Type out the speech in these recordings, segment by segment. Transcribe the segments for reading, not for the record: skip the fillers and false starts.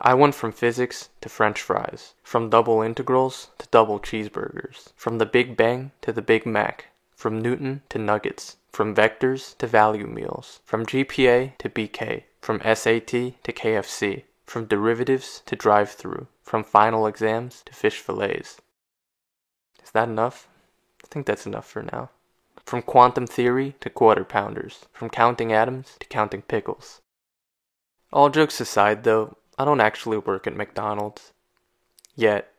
I went from physics to French fries, from double integrals to double cheeseburgers, from the Big Bang to the Big Mac, from Newton to nuggets, from vectors to value meals, from GPA to BK, from SAT to KFC, from derivatives to drive-thru, from final exams to fish fillets. Is that enough? I think that's enough for now. From quantum theory to quarter pounders, from counting atoms to counting pickles. All jokes aside though, I don't actually work at McDonald's. Yet.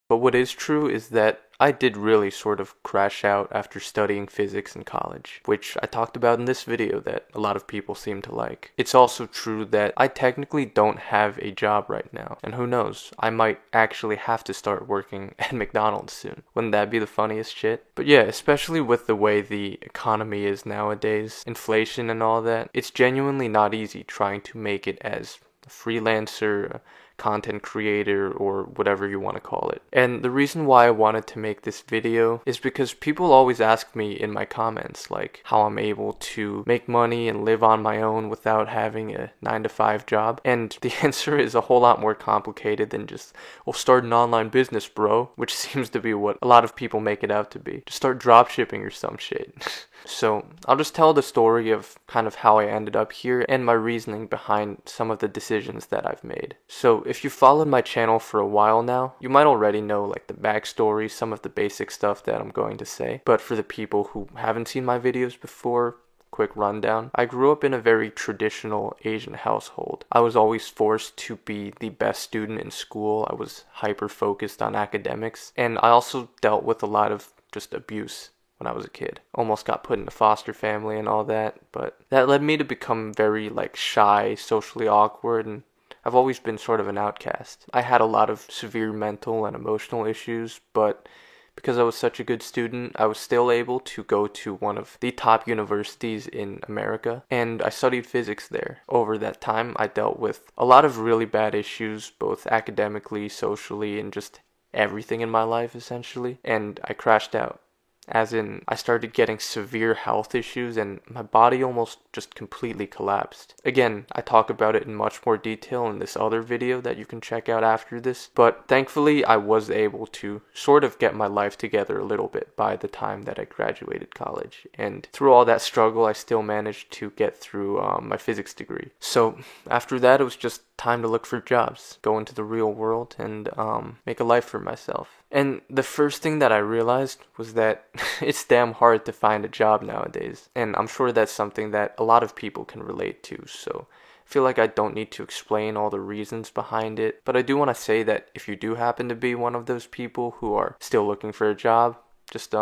But what is true is that I did really sort of crash out after studying physics in college, which I talked about in this video that a lot of people seem to like. It's also true that I technically don't have a job right now, and who knows, I might actually have to start working at McDonald's soon. Wouldn't that be the funniest shit? But yeah, especially with the way the economy is nowadays, inflation and all that, it's genuinely not easy trying to make it as a freelancer, content creator, or whatever you want to call it. And the reason why I wanted to make this video is because people always ask me in my comments like how I'm able to make money and live on my own without having a 9-to-5 job. And the answer is a whole lot more complicated than just, well, start an online business, bro, which seems to be what a lot of people make it out to be. Just start dropshipping or some shit. So I'll just tell the story of kind of how I ended up here and my reasoning behind some of the decisions that I've made. So if you followed my channel for a while now, you might already know like the backstory, some of the basic stuff that I'm going to say. But for the people who haven't seen my videos before, quick rundown. I grew up in a very traditional Asian household. I was always forced to be the best student in school. I was hyper focused on academics, and I also dealt with a lot of just abuse when I was a kid. Almost got put in a foster family and all that, but that led me to become very like shy, socially awkward, and I've always been sort of an outcast. I had a lot of severe mental and emotional issues, but because I was such a good student, I was still able to go to one of the top universities in America, and I studied physics there. Over that time, I dealt with a lot of really bad issues, both academically, socially, and just everything in my life, essentially, and I crashed out. As in, I started getting severe health issues and my body almost just completely collapsed. Again, I talk about it in much more detail in this other video that you can check out after this, but thankfully I was able to sort of get my life together a little bit by the time that I graduated college. And through all that struggle, I still managed to get through my physics degree. So after that, it was just time to look for jobs, go into the real world, and make a life for myself. And the first thing that I realized was that it's damn hard to find a job nowadays. And I'm sure that's something that a lot of people can relate to, so I feel like I don't need to explain all the reasons behind it. But I do want to say that if you do happen to be one of those people who are still looking for a job, just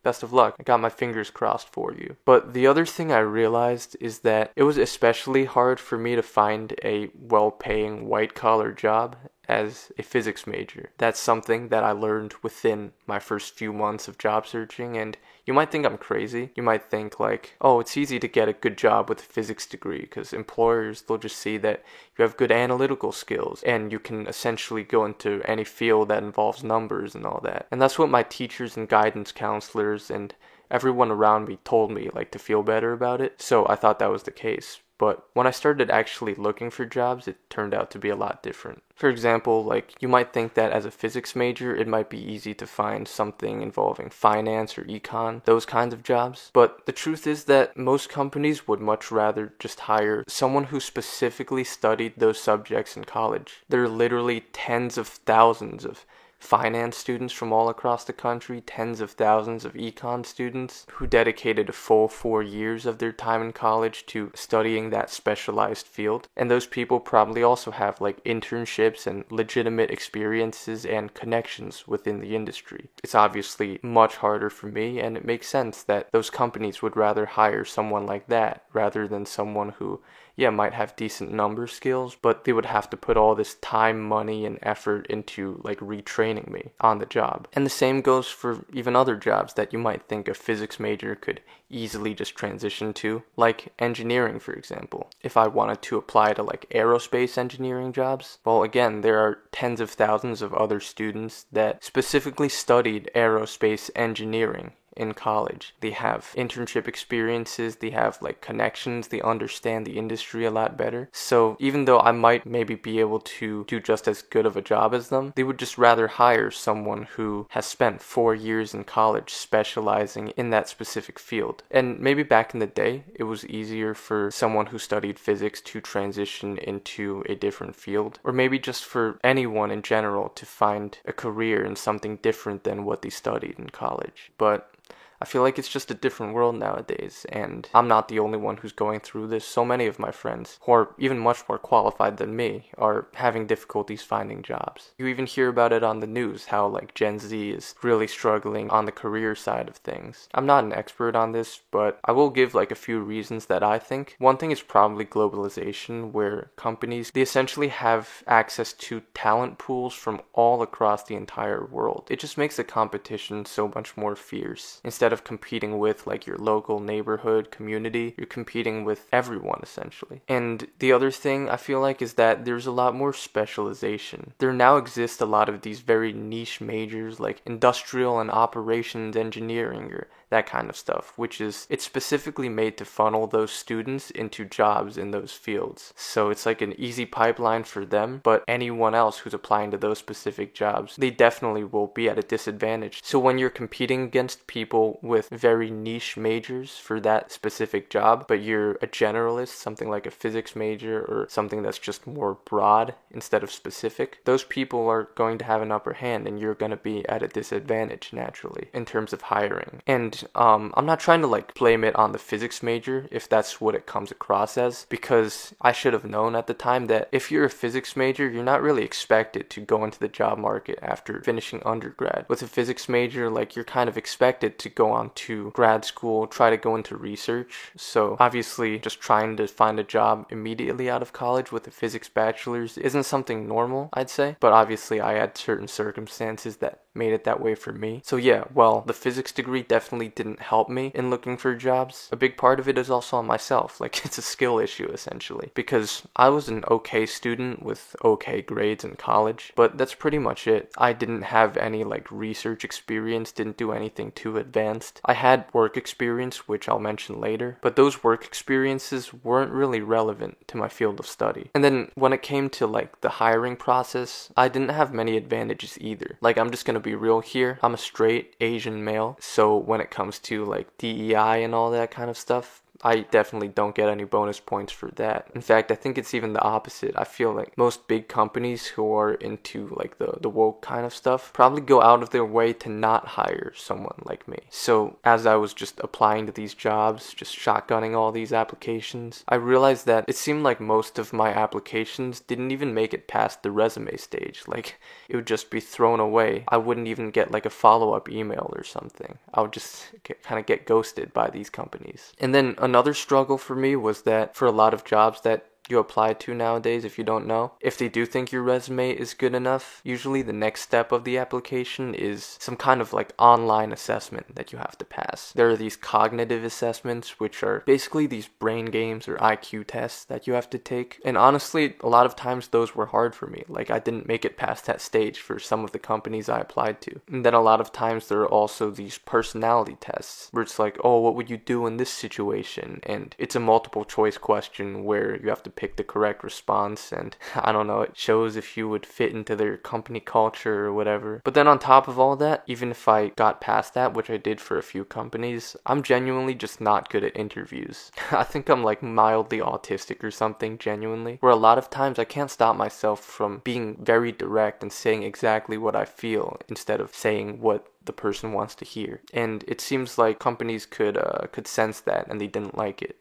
best of luck. I got my fingers crossed for you. But the other thing I realized is that it was especially hard for me to find a well-paying white-collar job as a physics major. That's something that I learned within my first few months of job searching, and you might think I'm crazy. You might think like, oh, it's easy to get a good job with a physics degree because employers, they'll just see that you have good analytical skills and you can essentially go into any field that involves numbers and all that. And that's what my teachers and guidance counselors and everyone around me told me, like, to feel better about it. So I thought that was the case. But when I started actually looking for jobs, it turned out to be a lot different. For example, like, you might think that as a physics major, it might be easy to find something involving finance or econ, those kinds of jobs. But the truth is that most companies would much rather just hire someone who specifically studied those subjects in college. There are literally tens of thousands of finance students from all across the country, tens of thousands of econ students who dedicated a full 4 years of their time in college to studying that specialized field. And those people probably also have like internships and legitimate experiences and connections within the industry. It's obviously much harder for me, and it makes sense that those companies would rather hire someone like that rather than someone who, yeah, might have decent number skills, but they would have to put all this time, money, and effort into like retraining me on the job. And the same goes for even other jobs that you might think a physics major could easily just transition to, like engineering, for example. If I wanted to apply to like aerospace engineering jobs, well, again, there are tens of thousands of other students that specifically studied aerospace engineering in college. They have internship experiences, they have like connections, they understand the industry a lot better. So even though I might maybe be able to do just as good of a job as them, they would just rather hire someone who has spent 4 years in college specializing in that specific field. And maybe back in the day, it was easier for someone who studied physics to transition into a different field, or maybe just for anyone in general to find a career in something different than what they studied in college. But I feel like it's just a different world nowadays, and I'm not the only one who's going through this. So many of my friends, who are even much more qualified than me, are having difficulties finding jobs. You even hear about it on the news, how like Gen Z is really struggling on the career side of things. I'm not an expert on this, but I will give like a few reasons that I think. One thing is probably globalization, where companies, they essentially have access to talent pools from all across the entire world. It just makes the competition so much more fierce. Instead of competing with like your local neighborhood community, you're competing with everyone essentially. And the other thing I feel like is that there's a lot more specialization. There now exist a lot of these very niche majors like industrial and operations engineering or that kind of stuff, which is, it's specifically made to funnel those students into jobs in those fields. So it's like an easy pipeline for them, but anyone else who's applying to those specific jobs, they definitely will be at a disadvantage. So when you're competing against people with very niche majors for that specific job, but you're a generalist, something like a physics major or something that's just more broad instead of specific, those people are going to have an upper hand and you're going to be at a disadvantage naturally in terms of hiring. And I'm not trying to like blame it on the physics major if that's what it comes across as, because I should have known at the time that if you're a physics major, you're not really expected to go into the job market after finishing undergrad. With a physics major, like you're kind of expected to go on to grad school, try to go into research. So obviously just trying to find a job immediately out of college with a physics bachelor's isn't something normal, I'd say. But obviously I had certain circumstances that made it that way for me. So yeah, well, the physics degree definitely didn't help me in looking for jobs. A big part of it is also on myself. Like, it's a skill issue essentially, because I was an okay student with okay grades in college, but that's pretty much it. I didn't have any like research experience, didn't do anything too advanced. I had work experience, which I'll mention later, but those work experiences weren't really relevant to my field of study. And then when it came to like the hiring process, I didn't have many advantages either. Like, I'm just gonna be real here. I'm a straight Asian male, so when it comes to like DEI and all that kind of stuff, I definitely don't get any bonus points for that. In fact, I think it's even the opposite. I feel like most big companies who are into like the woke kind of stuff probably go out of their way to not hire someone like me. So as I was just applying to these jobs, just shotgunning all these applications, I realized that it seemed like most of my applications didn't even make it past the resume stage. Like, it would just be thrown away. I wouldn't even get like a follow-up email or something. I would just kind of get ghosted by these companies. And then another struggle for me was that for a lot of jobs that you apply to nowadays, if you don't know, if they do think your resume is good enough, usually the next step of the application is some kind of like online assessment that you have to pass. There are these cognitive assessments, which are basically these brain games or IQ tests that you have to take. And honestly, a lot of times those were hard for me. Like, I didn't make it past that stage for some of the companies I applied to. And then a lot of times there are also these personality tests where it's like, oh, what would you do in this situation? And it's a multiple choice question where you have to pick the correct response, and I don't know, it shows if you would fit into their company culture or whatever. But then on top of all that, even if I got past that, which I did for a few companies, I'm genuinely just not good at interviews. I think I'm like mildly autistic or something, genuinely, where a lot of times I can't stop myself from being very direct and saying exactly what I feel instead of saying what the person wants to hear. And it seems like companies could sense that, and they didn't like it.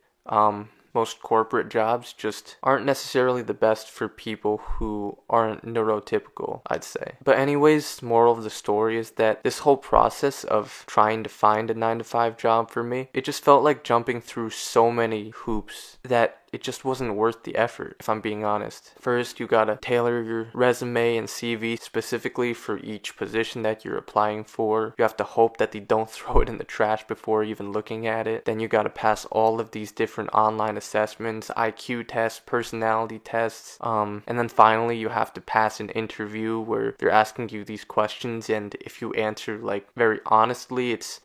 Most corporate jobs just aren't necessarily the best for people who aren't neurotypical, I'd say. But anyways, moral of the story is that this whole process of trying to find a 9-to-5 job for me, it just felt like jumping through so many hoops that it just wasn't worth the effort, if I'm being honest. First, you gotta tailor your resume and CV specifically for each position that you're applying for. You have to hope that they don't throw it in the trash before even looking at it. Then you gotta pass all of these different online assessments, IQ tests, personality tests, and then finally you have to pass an interview where they're asking you these questions, and if you answer like very honestly, it's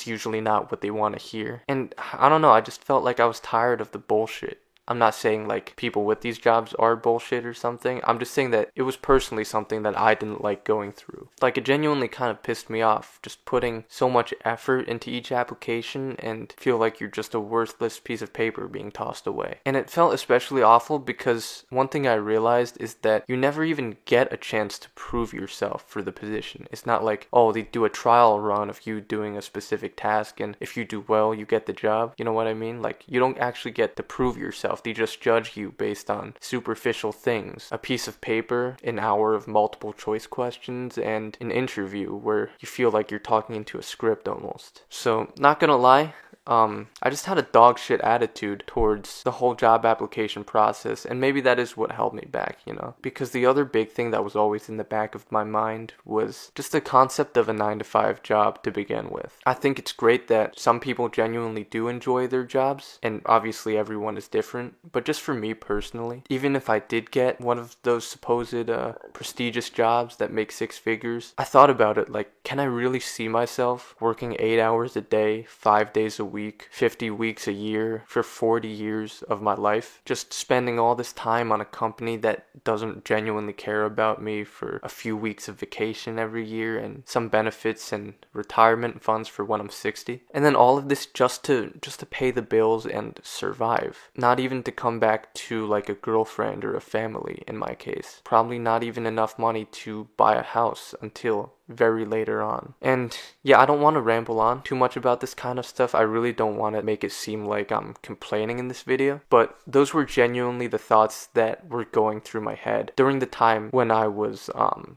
usually not what they want to hear. And I don't know, I just felt like I was tired of the bullshit. I'm not saying like people with these jobs are bullshit or something. I'm just saying that it was personally something that I didn't like going through. Like, it genuinely kind of pissed me off just putting so much effort into each application and feel like you're just a worthless piece of paper being tossed away. And it felt especially awful because one thing I realized is that you never even get a chance to prove yourself for the position. It's not like, oh, they do a trial run of you doing a specific task, and if you do well, you get the job. You know what I mean? Like, you don't actually get to prove yourself. They just judge you based on superficial things. A piece of paper, an hour of multiple choice questions, and an interview where you feel like you're talking into a script almost. So, not gonna lie, I just had a dog shit attitude towards the whole job application process, and maybe that is what held me back, you know? Because the other big thing that was always in the back of my mind was just the concept of a 9-to-5 job to begin with. I think it's great that some people genuinely do enjoy their jobs, and obviously everyone is different, but just for me personally, even if I did get one of those supposed prestigious jobs that make 6 figures, I thought about it like, can I really see myself working 8 hours a day, 5 days a week, 50 weeks a year for 40 years of my life, just spending all this time on a company that doesn't genuinely care about me, for a few weeks of vacation every year and some benefits and retirement funds for when I'm 60, and then all of this just to pay the bills and survive. Not even to come back to like a girlfriend or a family in my case. Probably not even enough money to buy a house until very later on. And yeah, I don't want to ramble on too much about this kind of stuff. I really don't want to make it seem like I'm complaining in this video, but those were genuinely the thoughts that were going through my head during the time when I was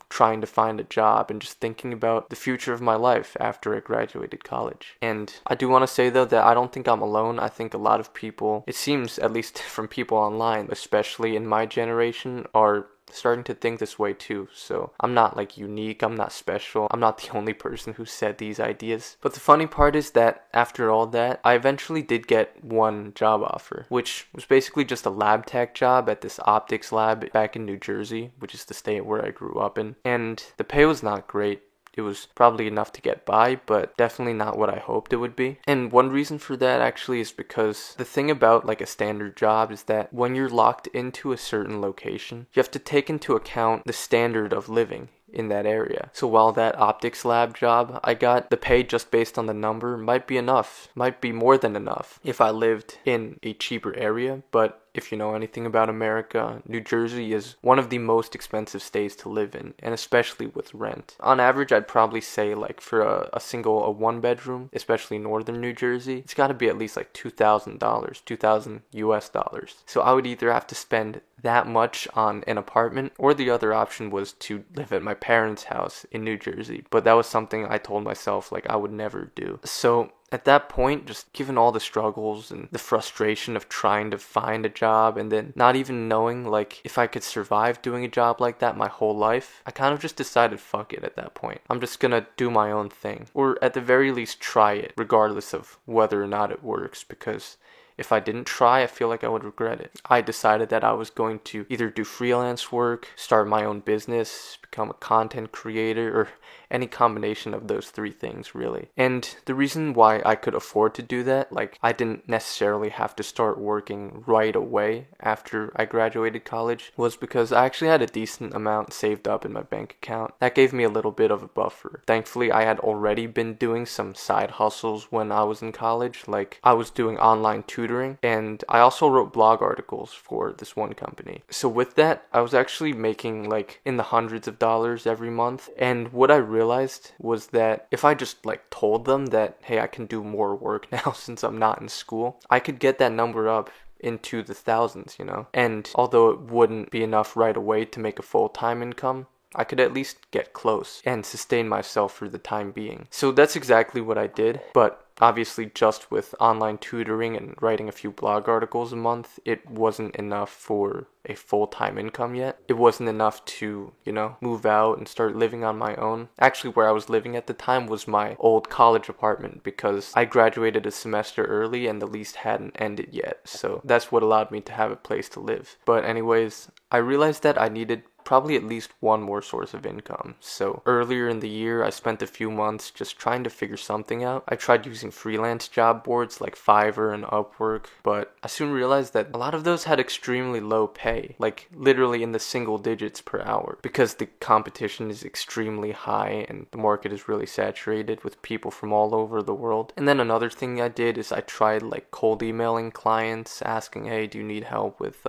trying to find a job and just thinking about the future of my life after I graduated college. And I do want to say though that I don't think I'm alone. I think a lot of people, it seems at least from people online, especially in my generation, are starting to think this way too. So I'm not like unique, I'm not special, I'm not the only person who said these ideas. But the funny part is that after all that, I eventually did get one job offer, which was basically just a lab tech job at this optics lab back in New Jersey, which is the state where I grew up in. And the pay was not great. It was probably enough to get by, but definitely not what I hoped it would be. And one reason for that actually is because the thing about like a standard job is that when you're locked into a certain location, you have to take into account the standard of living in that area. So while that optics lab job I got, the pay just based on the number might be enough, might be more than enough if I lived in a cheaper area. But if you know anything about America, New Jersey is one of the most expensive states to live in, and especially with rent. On average, I'd probably say like for a one bedroom, especially northern New Jersey, it's got to be at least like $2,000, 2,000 US dollars. So I would either have to spend that much on an apartment, or the other option was to live at my parents' house in New Jersey. But that was something I told myself like I would never do. So at that point, just given all the struggles and the frustration of trying to find a job and then not even knowing like if I could survive doing a job like that my whole life, I kind of just decided fuck it at that point. I'm just gonna do my own thing, or at the very least try it, regardless of whether or not it works, because if I didn't try, I feel like I would regret it. I decided that I was going to either do freelance work, start my own business, become a content creator, or any combination of those 3 things, really. And the reason why I could afford to do that, like I didn't necessarily have to start working right away after I graduated college, was because I actually had a decent amount saved up in my bank account. That gave me a little bit of a buffer. Thankfully, I had already been doing some side hustles when I was in college, like I was doing online tutoring, and I also wrote blog articles for this one company. So with that, I was actually making like in the hundreds of dollars every month, and what I realized was that if I just like told them that, hey, I can do more work now since I'm not in school, I could get that number up into the thousands, you know? And although it wouldn't be enough right away to make a full-time income, I could at least get close and sustain myself for the time being. So that's exactly what I did, but obviously just with online tutoring and writing a few blog articles a month, it wasn't enough for a full-time income yet. It wasn't enough to, move out and start living on my own. Actually, where I was living at the time was my old college apartment because I graduated a semester early and the lease hadn't ended yet. So that's what allowed me to have a place to live. But anyways, I realized that I needed probably at least one more source of income. So earlier in the year, I spent a few months just trying to figure something out. I tried using freelance job boards like Fiverr and Upwork, but I soon realized that a lot of those had extremely low pay, like literally in the single digits per hour, because the competition is extremely high and the market is really saturated with people from all over the world. And then another thing I did is I tried like cold emailing clients, asking, hey, do you need help with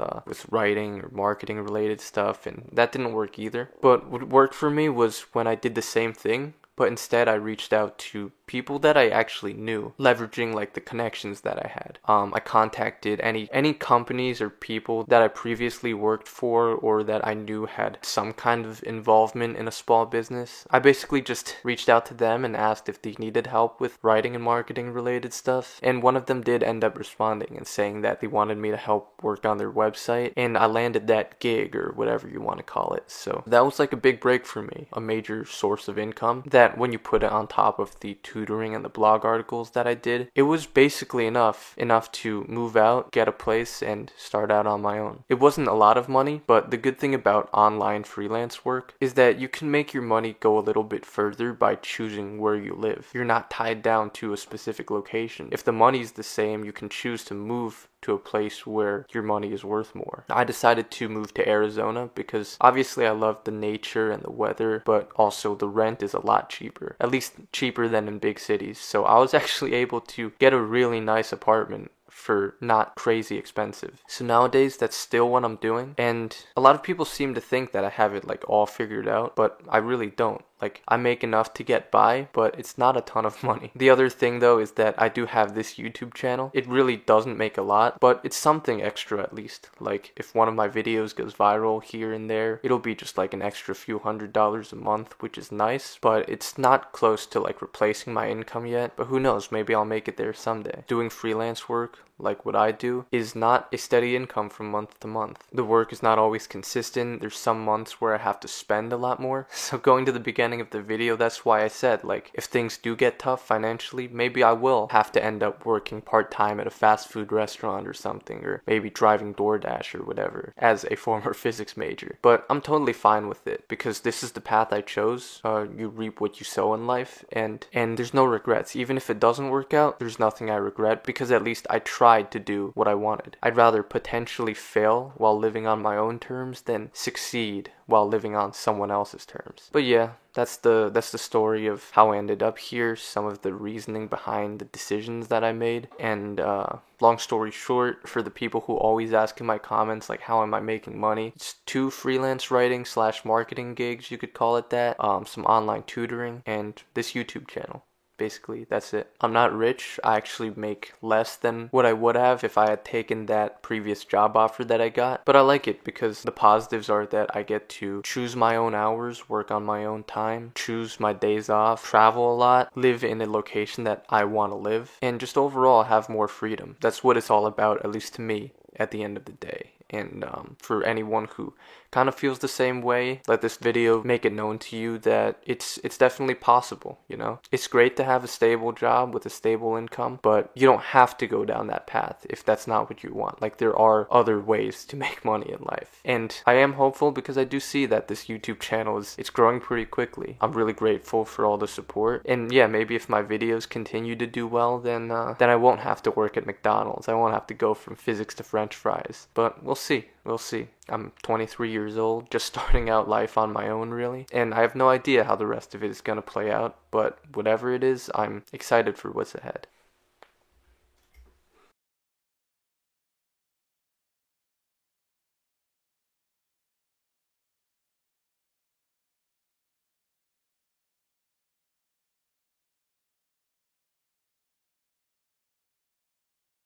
writing or marketing related stuff? And that didn't work either. But what worked for me was when I did the same thing, but instead I reached out to people that I actually knew, leveraging like the connections that I had. I contacted any companies or people that I previously worked for or that I knew had some kind of involvement in a small business. I basically just reached out to them and asked if they needed help with writing and marketing related stuff. And one of them did end up responding and saying that they wanted me to help work on their website. And I landed that gig, or whatever you want to call it. So that was like a big break for me, a major source of income that when you put it on top of the tutoring and the blog articles that I did, it was basically enough to move out, get a place, and start out on my own. It wasn't a lot of money, but the good thing about online freelance work is that you can make your money go a little bit further by choosing where you live. You're not tied down to a specific location. If the money's the same, you can choose to move to a place where your money is worth more. I decided to move to Arizona because obviously I love the nature and the weather, but also the rent is a lot cheaper, at least cheaper than in big cities. So I was actually able to get a really nice apartment for not crazy expensive. So nowadays that's still what I'm doing, and a lot of people seem to think that I have it like all figured out, but I really don't. Like, I make enough to get by, but it's not a ton of money. The other thing though is that I do have this YouTube channel. It really doesn't make a lot, but it's something extra at least. Like, if one of my videos goes viral here and there, it'll be just like an extra few $100s a month, which is nice, but it's not close to like replacing my income yet. But who knows, maybe I'll make it there someday. Doing freelance work, like what I do, is not a steady income from month to month. The work is not always consistent. There's some months where I have to spend a lot more. So going to the beginning of the video, that's why I said, like, if things do get tough financially, maybe I will have to end up working part-time at a fast food restaurant or something, or maybe driving DoorDash or whatever, as a former physics major. But I'm totally fine with it, because this is the path I chose. You reap what you sow in life, and there's no regrets. Even if it doesn't work out, there's nothing I regret, because at least I tried to do what I wanted. I'd rather potentially fail while living on my own terms than succeed while living on someone else's terms. But yeah, that's the story of how I ended up here, some of the reasoning behind the decisions that I made, and long story short, for the people who always ask in my comments, like, how am I making money? It's 2 freelance writing / marketing gigs, you could call it that, some online tutoring, and this YouTube channel. Basically, that's it. I'm not rich. I actually make less than what I would have if I had taken that previous job offer that I got. But I like it because the positives are that I get to choose my own hours, work on my own time, choose my days off, travel a lot, live in a location that I want to live, and just overall have more freedom. That's what it's all about, at least to me, at the end of the day. And for anyone who kind of feels the same way, let this video make it known to you that it's definitely possible, you know? It's great to have a stable job with a stable income, but you don't have to go down that path if that's not what you want. Like, there are other ways to make money in life. And I am hopeful because I do see that this YouTube channel it's growing pretty quickly. I'm really grateful for all the support. And yeah, maybe if my videos continue to do well, then I won't have to work at McDonald's. I won't have to go from physics to French fries. But we'll see. We'll see. I'm 23 years old, just starting out life on my own, really. And I have no idea how the rest of it is going to play out, but whatever it is, I'm excited for what's ahead.